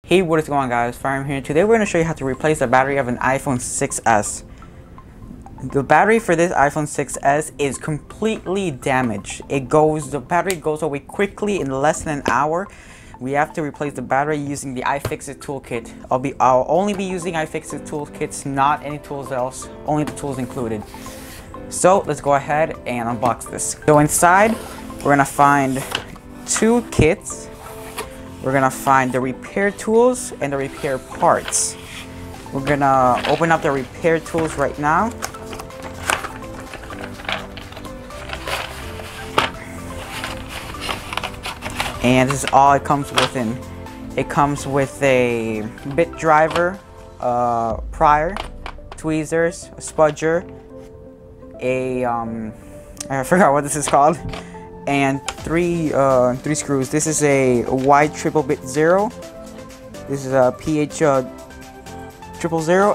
Hey, what is going on, guys? Fire here. Today we're going to show you how to replace the battery of an iPhone 6s. The battery for this iPhone 6s is completely damaged. The battery goes away quickly in less than an hour. We have to replace the battery using the iFixit toolkit. I'll only be using iFixit toolkits, not any tools else, only the tools included. So let's go ahead and unbox this. So inside, we're gonna find two kits. We're gonna find the repair tools and the repair parts. We're gonna open up the repair tools right now. And this is all it comes within. It comes with a bit driver, prior, tweezers, a spudger, I forgot what this is called, and three screws. This is a Y triple bit 0. This is a PH 000,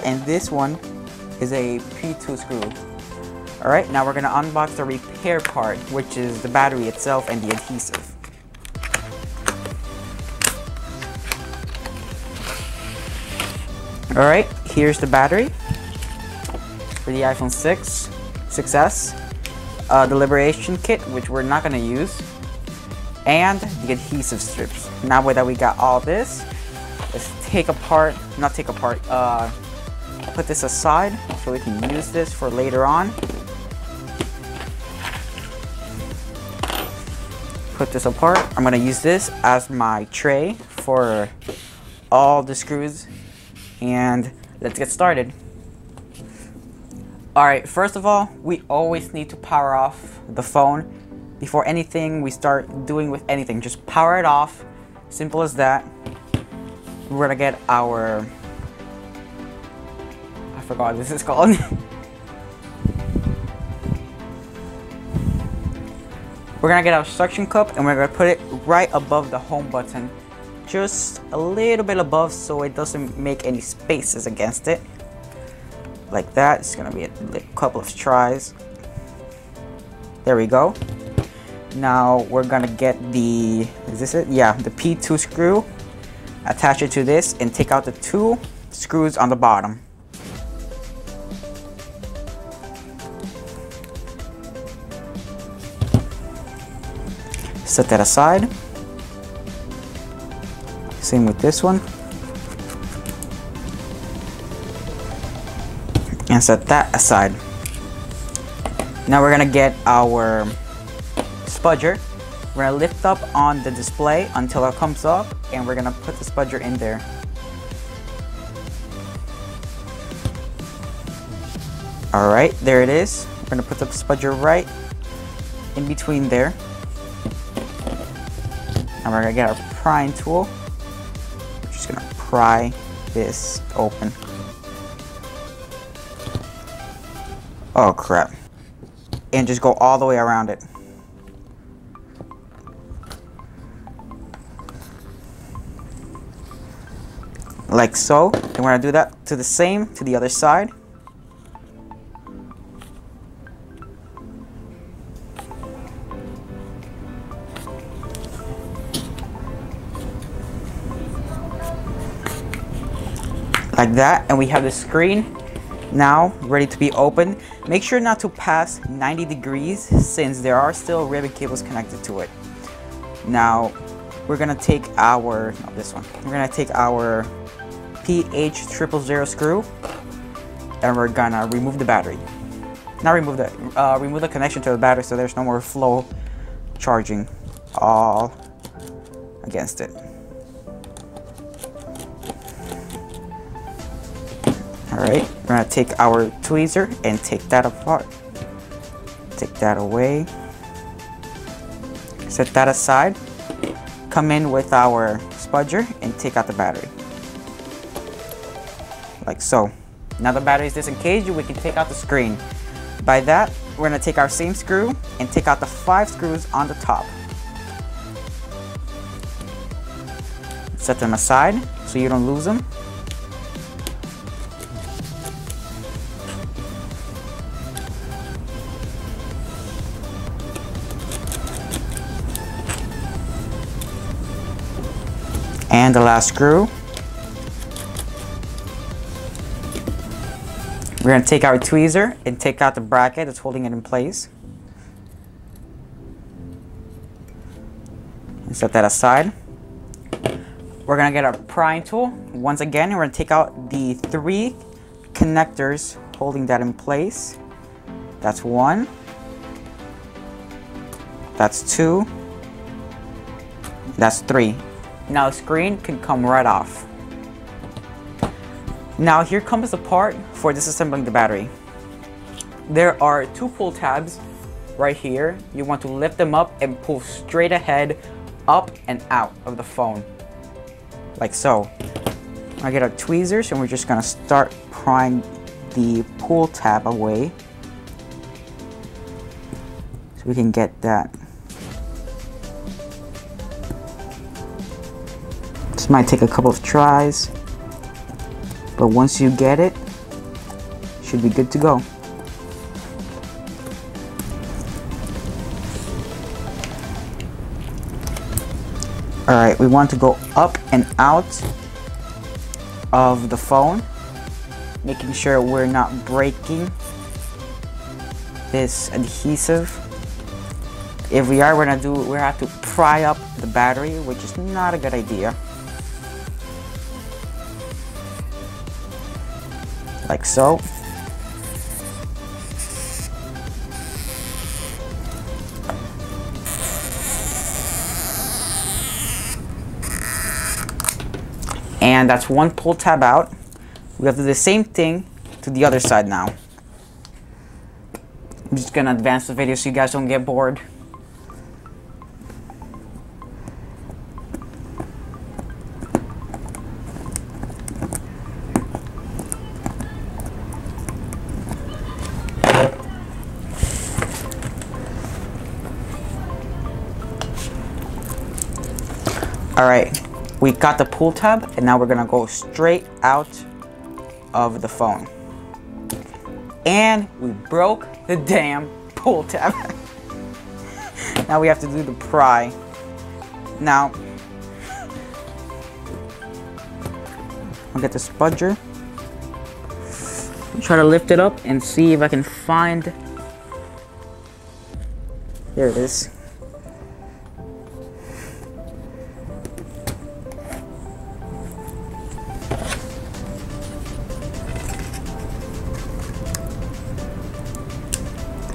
and this one is a P2 screw. Alright, now we're gonna unbox the repair part, which is the battery itself and the adhesive. Alright, here's the battery for the iPhone 6s, the liberation kit, which we're not going to use, and the adhesive strips. Now that we got all this, let's put this aside so we can use this for later on. Put this apart. I'm going to use this as my tray for all the screws. And let's get started. Alright, first of all, we always need to power off the phone before anything we start doing with anything. Just power it off. Simple as that. We're gonna get our... I forgot what this is called. We're gonna get our suction cup and we're gonna put it right above the home button. Just a little bit above so it doesn't make any spaces against it. Like that. It's gonna be a couple of tries. There we go. Now we're gonna get the, is this it? Yeah, the P2 screw. Attach it to this and take out the two screws on the bottom. Set that aside. Same with this one. And set that aside. Now we're gonna get our spudger. We're gonna lift up on the display until it comes up, and we're gonna put the spudger in there. Alright, there it is. We're gonna put the spudger right in between there. And we're gonna get our prying tool. Just gonna pry this open. Oh crap. And just go all the way around it. Like so. And we're gonna do that to the other side. Like that, and we have the screen now ready to be opened. Make sure not to pass 90 degrees since there are still ribbon cables connected to it. Now we're gonna take our we're gonna take our PH 000 screw and we're gonna remove the battery. Not remove the connection to the battery so there's no more flow charging all against it. Alright, we're gonna take our tweezer and take that apart. Take that away. Set that aside. Come in with our spudger and take out the battery. Like so. Now the battery is disengaged, we can take out the screen. By that, we're gonna take our same screw and take out the 5 screws on the top. Set them aside so you don't lose them. And the last screw. We're going to take our tweezer and take out the bracket that's holding it in place. And set that aside. We're going to get our prying tool. Once again, we're going to take out the 3 connectors holding that in place. That's 1. That's 2. That's 3. Now the screen can come right off. Now here comes the part for disassembling the battery. There are 2 pull tabs right here. You want to lift them up and pull straight ahead, up and out of the phone. Like so. I get our tweezers and we're just gonna start prying the pull tab away. So we can get that. This might take a couple of tries. But once you get it, should be good to go. Alright, we want to go up and out of the phone, making sure we're not breaking this adhesive. If we are, we have to pry up the battery, which is not a good idea. Like so. And that's 1 pull tab out. We have to do the same thing to the other side now. I'm just gonna advance the video so you guys don't get bored. Alright, we got the pull tab and now we're gonna go straight out of the phone. And we broke the damn pull tab. Now we have to do the pry. Now, I'll get the spudger. Try to lift it up and see if I can find. There it is.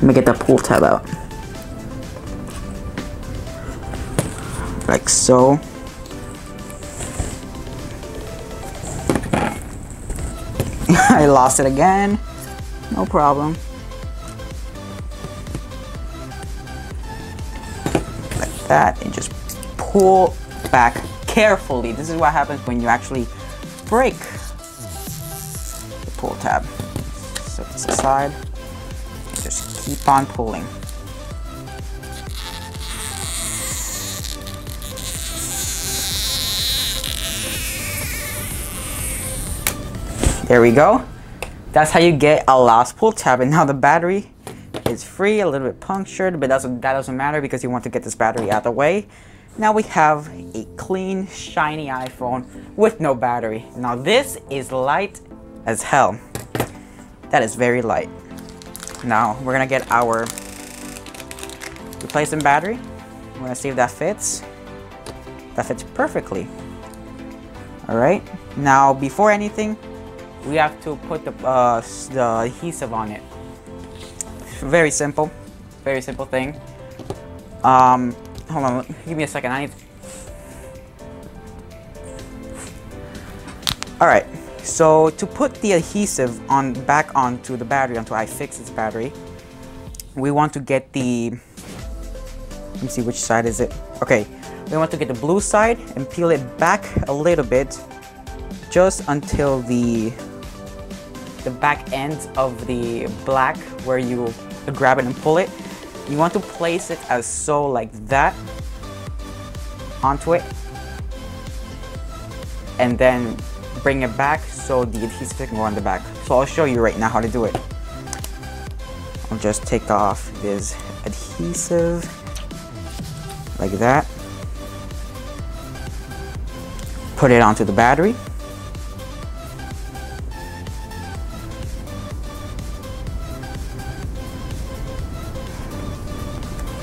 Let me get that pull tab out. Like so. I lost it again. No problem. Like that, and just pull back carefully. This is what happens when you actually break the pull tab. Set this aside. Just keep on pulling. There we go. That's how you get a last pull tab. And now the battery is free, a little bit punctured, but that doesn't matter because you want to get this battery out of the way. Now we have a clean, shiny iPhone with no battery. Now this is light as hell. That is very light. Now we're gonna get our replacement battery. We're gonna see if that fits. That fits perfectly. Alright, now before anything, we have to put the adhesive on it. Very simple thing. Hold on, give me a second. I need. All right. So to put the adhesive back onto the battery, onto iFixit's battery, we want to get the. Let me see, which side is it? Okay, we want to get the blue side and peel it back a little bit, just until the back ends of the black, where you grab it and pull it. You want to place it as so, like that, onto it, and then bring it back so the adhesive can go on the back. So I'll show you right now how to do it. I'll just take off this adhesive like that, put it onto the battery.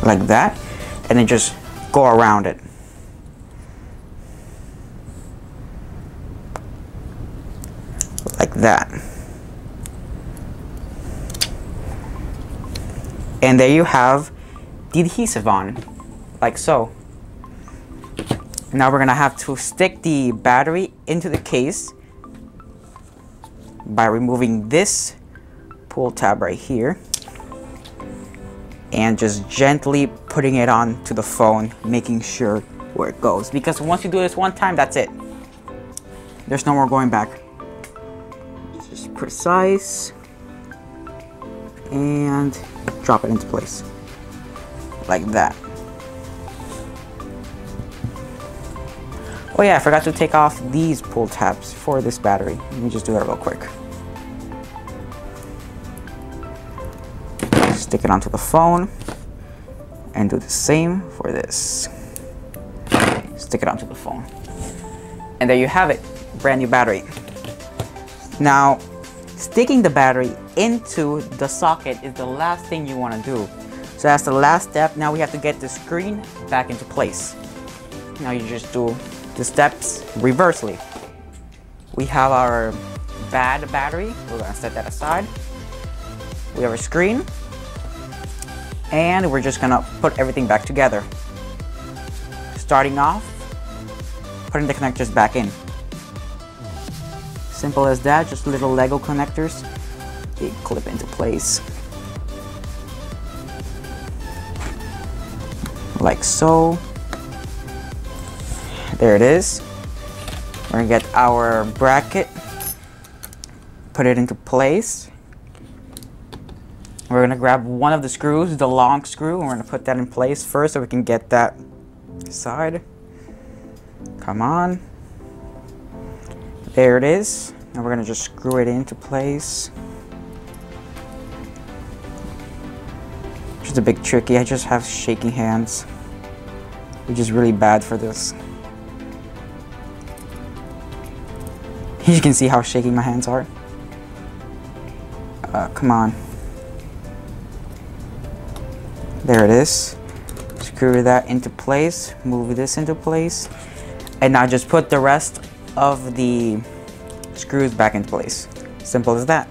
like that, and then just go around it. Like that. And there you have the adhesive on, like so. Now we're gonna have to stick the battery into the case by removing this pull tab right here and just gently putting it onto the phone, making sure where it goes, because once you do this one time, that's it. There's no more going back. Just precise and drop it into place like that. Oh yeah, I forgot to take off these pull tabs for this battery. Let me just do that real quick. Stick it onto the phone and do the same for this. Stick it onto the phone. And there you have it, brand new battery. Now, sticking the battery into the socket is the last thing you want to do. So that's the last step. Now we have to get the screen back into place. Now you just do the steps reversely. We have our bad battery. We're gonna set that aside. We have a screen. And we're just gonna put everything back together. Starting off, putting the connectors back in. Simple as that, just little Lego connectors. They clip into place. Like so. There it is. We're gonna get our bracket, put it into place. We're gonna grab one of the screws, the long screw, and we're gonna put that in place first so we can get that side. Come on. There it is. Now we're gonna just screw it into place. Just a bit tricky. I just have shaky hands, which is really bad for this. You can see how shaky my hands are. Come on. There it is. Screw that into place. Move this into place. And now just put the rest of the screws back into place. Simple as that.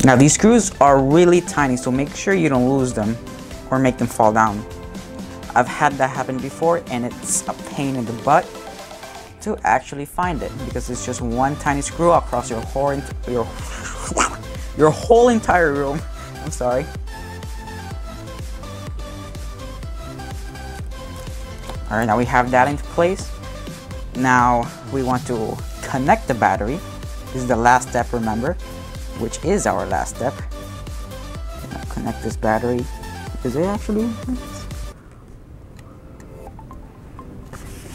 Now these screws are really tiny, so make sure you don't lose them or make them fall down. I've had that happen before and it's a pain in the butt to actually find it because it's just one tiny screw across your whole entire room. I'm sorry. All right, now we have that into place. Now we want to connect the battery. This is the last step, remember, which is our last step. Now connect this battery. Is it actually?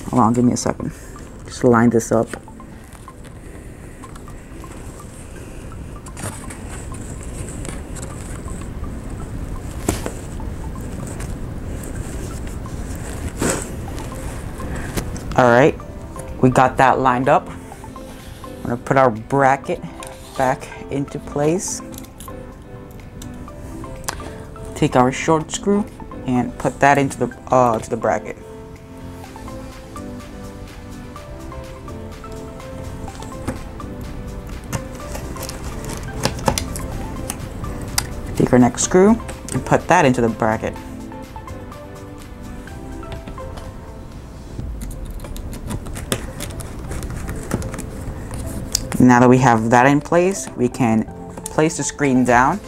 Hold on, give me a second. Just line this up. All right, we got that lined up. I'm gonna put our bracket back into place. Take our short screw and put that into the to the bracket. Take our next screw and put that into the bracket. Now that we have that in place, we can place the screen down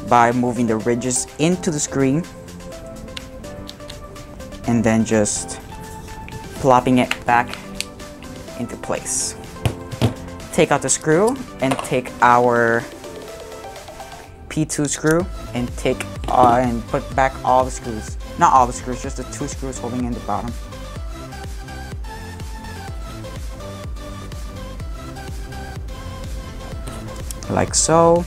by moving the ridges into the screen and then just plopping it back into place. Take out the screw and take our P2 screw and and put back all the screws. Not all the screws, just the 2 screws holding in the bottom. Like so.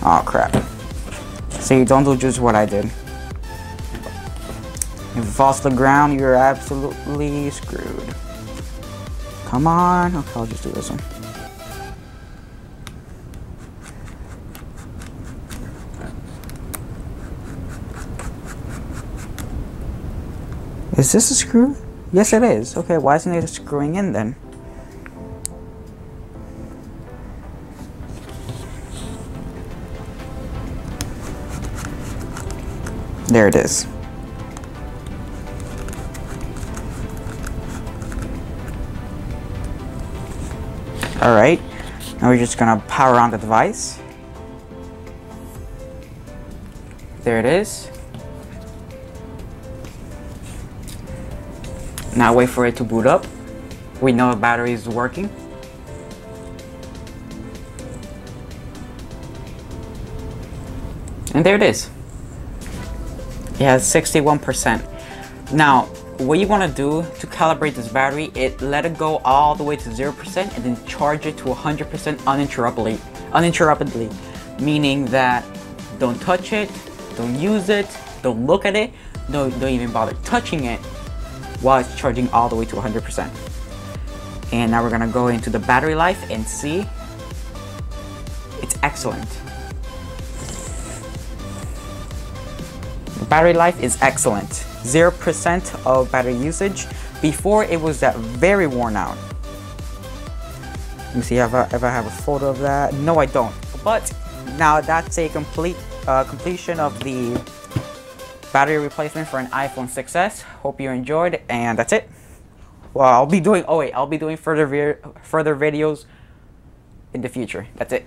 Oh crap. See, don't do just what I did. If it falls to the ground, you're absolutely screwed. Come on. Okay, I'll just do this one. Is this a screw? Yes, it is. Okay, why isn't it screwing in then? There it is. Alright, now we're just gonna power on the device. There it is. Now wait for it to boot up. We know the battery is working. And there it is. It has 61%. Now, what you want to do to calibrate this battery, let it go all the way to 0% and then charge it to 100% uninterruptedly. Meaning that don't touch it, don't use it, don't look at it, don't even bother touching it while it's charging all the way to 100%. And now we're gonna go into the battery life and see. It's excellent. The battery life is excellent. 0% of battery usage. Before it was that very worn out. Let me see if I have a photo of that. No, I don't. But now that's a completion of the battery replacement for an iPhone 6s. Hope you enjoyed, and that's it. Well, I'll be doing further videos in the future. That's it.